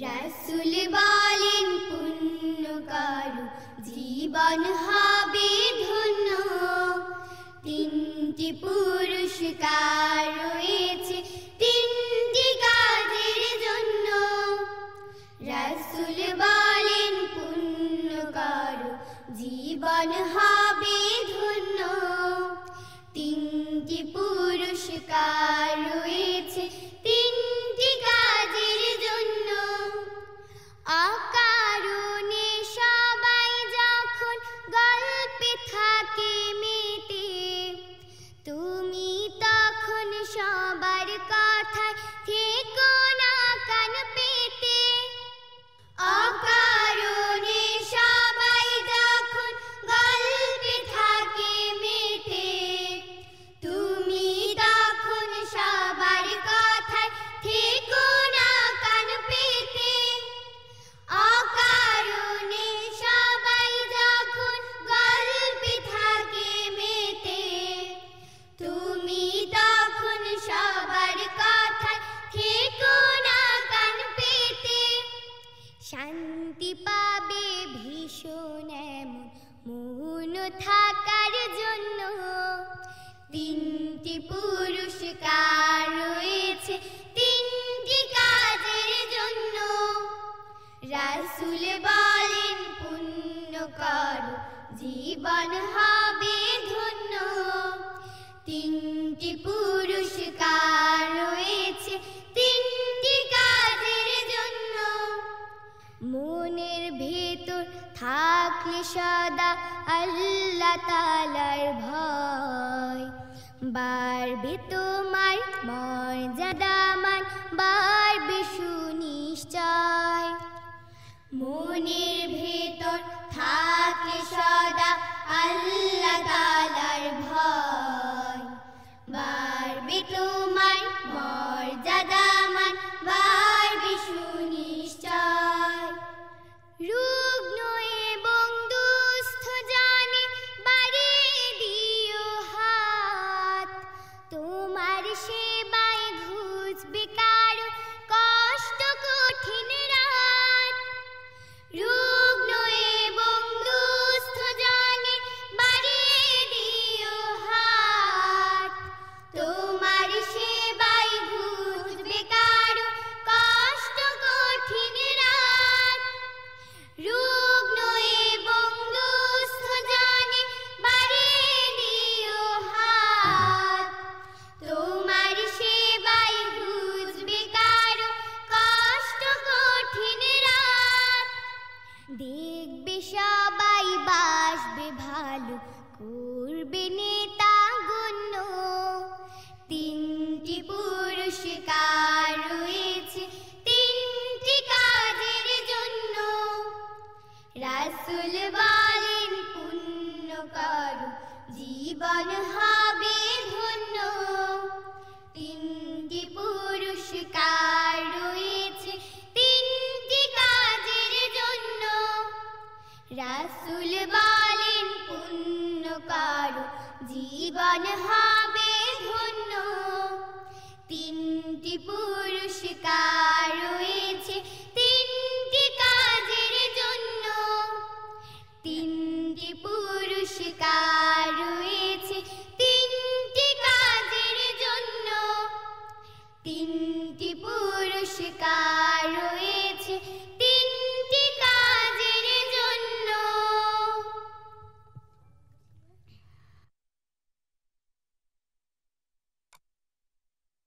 রাসূল বলেন পুণ্য করো জীবন হবে ধন্য। তিনটি পুরস্কার রয়েছে তিনটি কাজের জন্য। রাসূল বলেন পুণ্য করো জীবন হবে ধন্য। তিনটি পুরস্কার রয়েছে তিনটি কাজের জন্য। অকারণে সবাই যখন গল্পে থাকে মেতে, তুমি তখন সবার কথায় থেকো না কান পেতে। অকারণে সবাই যখন গল্পে থাকে মেতে, তুমি তখন সবার কথায় থেকো না কান পেতে। অকারণে সবাই যখন গল্পে থাকে মেতে, তুমি তখন সবার কথায় থেকো না কান পেতে। শান্তি পাবে ভীষণ এমন মৌন থাকার জন্য। তিনটি পুরস্কার রয়েছে তিনটি কাজের জন্য। রাসূল বলেন পুণ্য করো জীবন হবে ধন্য। তিনটি পুরস্কার রয়েছে তিনটি কাজের জন্য। মনের ভেতর থাকলে সদা আল্লাহ তাআলার ভয়, বাড়বে তোমার মর্যাদা মান, বাড়বে সুনিশ্চয়। মনের ভেতর থাকলে সদা আল্লাহ তাআলার ভয়, বাড়বে তোমার মর্যাদা মান, বাড়বে সুনিশ্চয়। রুগ্ন এবং দুস্থ জানে বাড়িয়ে দিও হাত, তোমার সেবায় ঘুচবে কারো কষ্ট কঠিন রাত। রুগ্ন এবং দুস্থ জানে বাড়িয়ে দিও হাত, তোমার সেবায় ঘুচবে কারো কষ্ট কঠিন রাত। রুগ্ন এবং দুস্থ জানে বাড়িয়ে দিও হাত, তোমার সেবায় ঘুচবে কারো কষ্ট কঠিন রাত। দেখবে সবাই বাসবে ভালো, করবে নেতা গণ্য। তিনটি পুরস্কার রয়েছে তিনটি কাজের জন্য। রাসূল বলেন পুণ্য করো জীবন হবে ধন্য। তিনটি পুরস্কার রয়েছে তিনটি কাজের জন্য। রাসূল বলেন পুণ্য করো জীবন হবে ধন্য। তিনটি